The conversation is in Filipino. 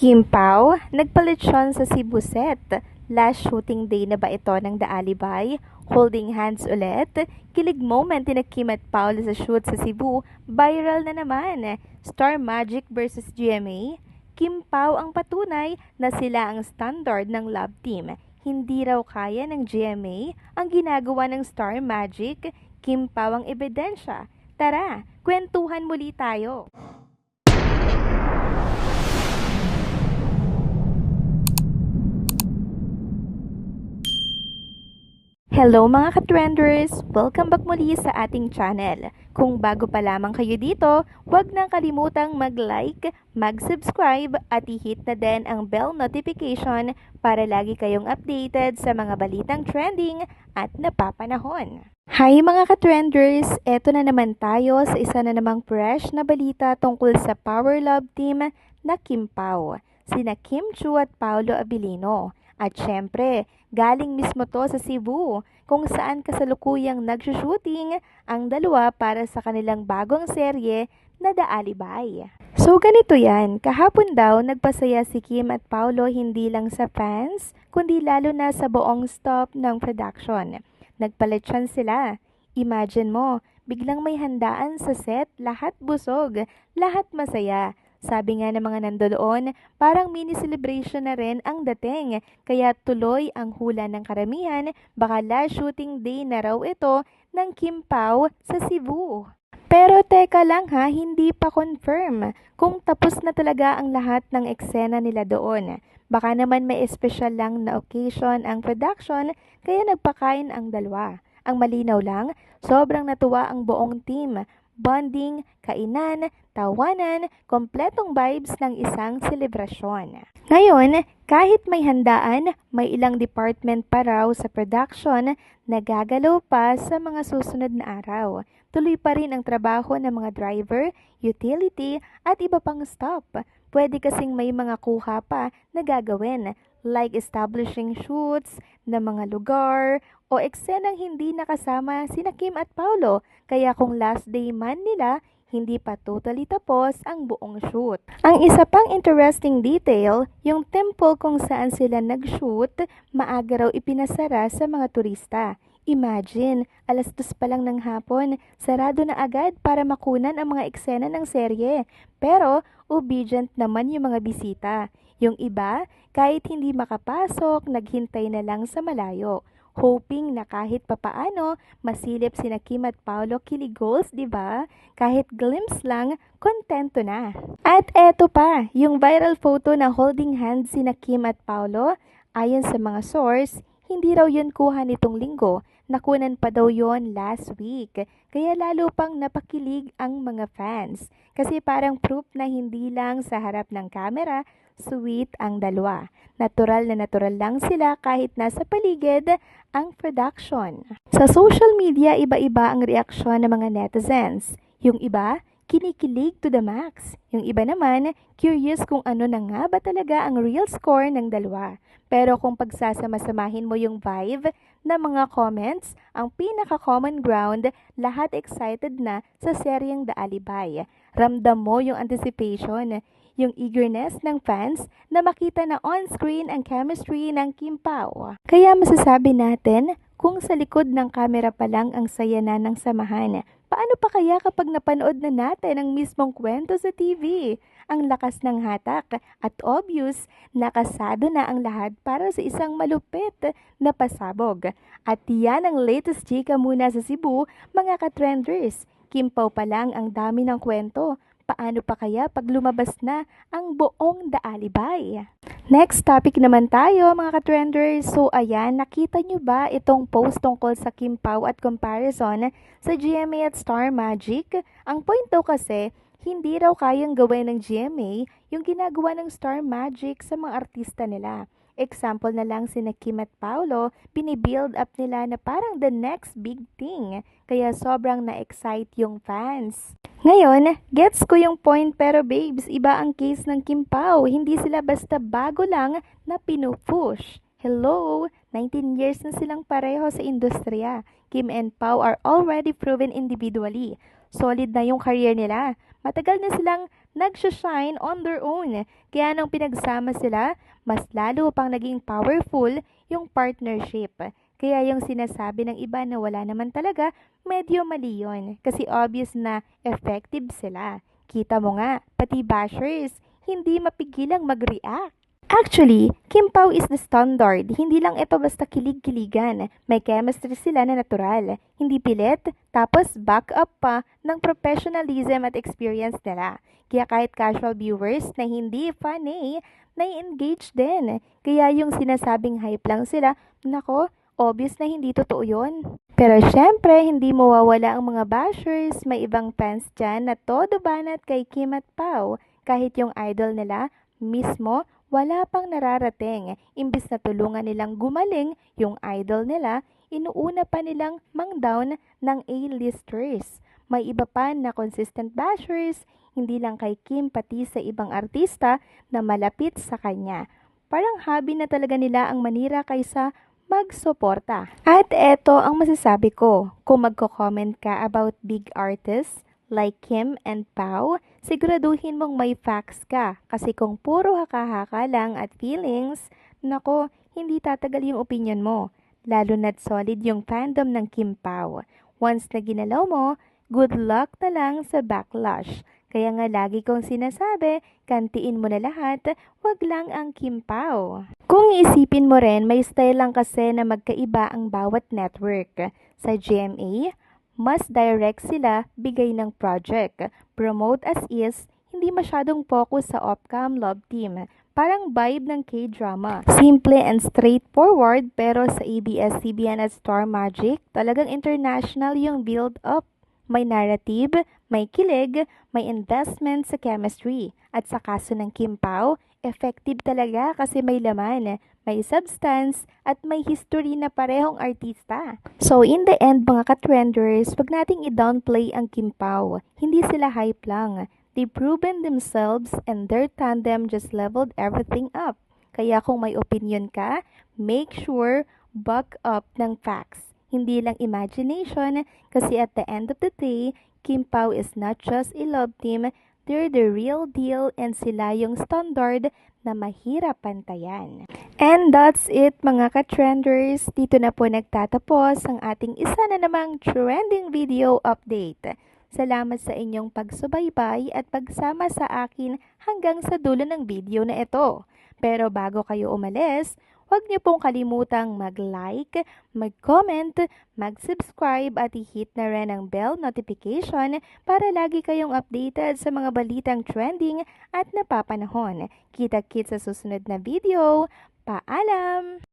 Kim Pao, nagpalitsyon sa Cebu set. Last shooting day na ba ito ng The Alibay? Holding hands ulit? Kilig moment ni Kim at Paolo sa shoot sa Cebu, viral na naman. Star Magic versus GMA? Kim Pao ang patunay na sila ang standard ng love team. Hindi raw kaya ng GMA ang ginagawa ng Star Magic. Kim Pao ang ebidensya. Tara, kwentuhan muli tayo. Hello mga ka-trenders! Welcome back muli sa ating channel. Kung bago pa lamang kayo dito, huwag nang kalimutang mag-like, mag-subscribe at i-hit na din ang bell notification para lagi kayong updated sa mga balitang trending at napapanahon. Hi mga ka-trenders! Eto na naman tayo sa isa na namang fresh na balita tungkol sa Power Love Team na Kim Pao, sina Kim Chiu at Paolo Abilino. At syempre, galing mismo to sa Cebu, kung saan kasalukuyang nagsushooting ang dalawa para sa kanilang bagong serye na The Alibay. So ganito yan, kahapon daw nagpasaya si Kim at Paolo hindi lang sa fans, kundi lalo na sa buong staff ng production. Nagpalitsyon sila. Imagine mo, biglang may handaan sa set, lahat busog, lahat masaya. Sabi nga ng mga nandoon, parang mini celebration na rin ang dating, kaya tuloy ang hula ng karamihan, baka last shooting day na raw ito ng Kim Pao sa Cebu. Pero teka lang ha, hindi pa confirm kung tapos na talaga ang lahat ng eksena nila doon. Baka naman may espesyal lang na occasion ang production, kaya nagpakain ang dalawa. Ang malinaw lang, sobrang natuwa ang buong team. Bonding, kainan, tawanan, kompletong vibes ng isang selebrasyon. Ngayon, kahit may handaan, may ilang department pa raw sa production na gagalaw pa sa mga susunod na araw. Tuloy pa rin ang trabaho ng mga driver, utility at iba pang staff. Pwede kasing may mga kuha pa na gagawin, like establishing shoots na mga lugar o eksenang hindi nakasama sina Kim at Paolo, kaya kung last day man nila, hindi pa totally tapos ang buong shoot. Ang isa pang interesting detail, yung temple kung saan sila nag-shoot, maaga raw ipinasara sa mga turista. Imagine, 2:00 pa lang ng hapon, sarado na agad para makunan ang mga eksena ng serye. Pero, obedient naman yung mga bisita. Yung iba, kahit hindi makapasok, naghintay na lang sa malayo, hoping na kahit papaano masilip sina Kim at Paolo Kiligols, di ba? Kahit glimpse lang, kontento na. At eto pa, yung viral photo na holding hands sina Kim at Paolo, ayon sa mga source, hindi raw yun kuha nitong linggo, nakunan pa daw yon last week. Kaya lalo pang napakilig ang mga fans. Kasi parang proof na hindi lang sa harap ng camera, sweet ang dalawa. Natural na natural lang sila kahit nasa paligid ang production. Sa social media, iba-iba ang reaksyon ng mga netizens. Yung iba, kinikilig to the max. Yung iba naman, curious kung ano na nga ba talaga ang real score ng dalawa. Pero kung pagsasama-samahin mo yung vibe ng mga comments, ang pinaka-common ground, lahat excited na sa seryeng The Alibay. Ramdam mo yung anticipation, yung eagerness ng fans na makita na on-screen ang chemistry ng Kim Pao. Kaya masasabi natin, kung sa likod ng camera pa lang ang saya na ng samahan, paano pa kaya kapag napanood na natin ang mismong kwento sa TV? Ang lakas ng hatak at obvious, nakasado na ang lahat para sa isang malupit na pasabog. At yan ang latest chika muna sa Cebu, mga ka-trenders. Kim Pao pa lang ang dami ng kwento. Paano pa kaya pag lumabas na ang buong The Alibay? Next topic naman tayo mga ka-trenders. So ayan, nakita nyo ba itong post tungkol sa Kim Pao at comparison sa GMA at Star Magic? Ang point daw kasi, hindi raw kayang gawin ng GMA yung ginagawa ng Star Magic sa mga artista nila. Example na lang sina Kim at Paolo, binibuild up nila na parang the next big thing. Kaya sobrang na-excite yung fans. Ngayon, gets ko yung point pero babes, iba ang case ng Kim Pao. Hindi sila basta bago lang na pinupush. Hello, 19 years na silang pareho sa industriya. Kim and Pao are already proven individually. Solid na yung career nila. Matagal na silang nagsashine on their own. Kaya nung pinagsama sila, mas lalo pang naging powerful yung partnership. Kaya yung sinasabi ng iba na wala naman talaga, medyo mali yun. Kasi obvious na effective sila. Kita mo nga, pati bashers, hindi mapigilang mag-react. Actually, Kim Pao is the standard. Hindi lang ito basta kilig-kiligan. May chemistry sila na natural. Hindi pilit, tapos back up pa ng professionalism at experience nila. Kaya kahit casual viewers na hindi funny, nai-engage din. Kaya yung sinasabing hype lang sila, nako, obvious na hindi totoo yun. Pero syempre, hindi mawawala ang mga bashers. May ibang fans dyan na todo banat kay Kim at Pao. Kahit yung idol nila, mismo, wala pang nararating. Imbis na tulungan nilang gumaling yung idol nila, inuuna pa nilang mang-down ng A-listers. May iba pa na consistent bashers, hindi lang kay Kim pati sa ibang artista na malapit sa kanya. Parang hobby na talaga nila ang manira kaysa magsuporta. At eto ang masasabi ko, kung magko-comment ka about big artists, like Kim and Pao, siguraduhin mong may facts ka. Kasi kung puro haka-haka lang at feelings, nako, hindi tatagal yung opinion mo. Lalo na't solid yung fandom ng Kim Pao. Once na ginalaw mo, good luck na lang sa backlash. Kaya nga lagi kong sinasabi, kantiin mo na lahat, wag lang ang Kim Pao. Kung iisipin mo rin, may style lang kasi na magkaiba ang bawat network. Sa GMA, mas direct sila bigay ng project. Promote as is, hindi masyadong focus sa off-cam love team. Parang vibe ng K-drama. Simple and straightforward, pero sa ABS-CBN at Star Magic, talagang international yung build-up. May narrative, may kilig, may investment sa chemistry. At sa kaso ng Kim Pao, effective talaga kasi may laman, may substance, at may history na parehong artista. So in the end mga ka-trenders, wag nating i-downplay ang Kim Pao. Hindi sila hype lang. They proven themselves and their tandem just leveled everything up. Kaya kung may opinion ka, make sure back up ng facts. Hindi lang imagination kasi at the end of the day, Kim Pao is not just a love team, they're the real deal and sila yung standard na mahirap pantayan. And that's it mga ka-trenders. Dito na po nagtatapos ang ating isa na namang trending video update. Salamat sa inyong pagsubaybay at pagsama sa akin hanggang sa dulo ng video na ito. Pero bago kayo umalis, huwag niyo pong kalimutang mag-like, mag-comment, mag-subscribe at i-hit na rin ang bell notification para lagi kayong updated sa mga balitang trending at napapanahon. Kita-kits sa susunod na video. Paalam!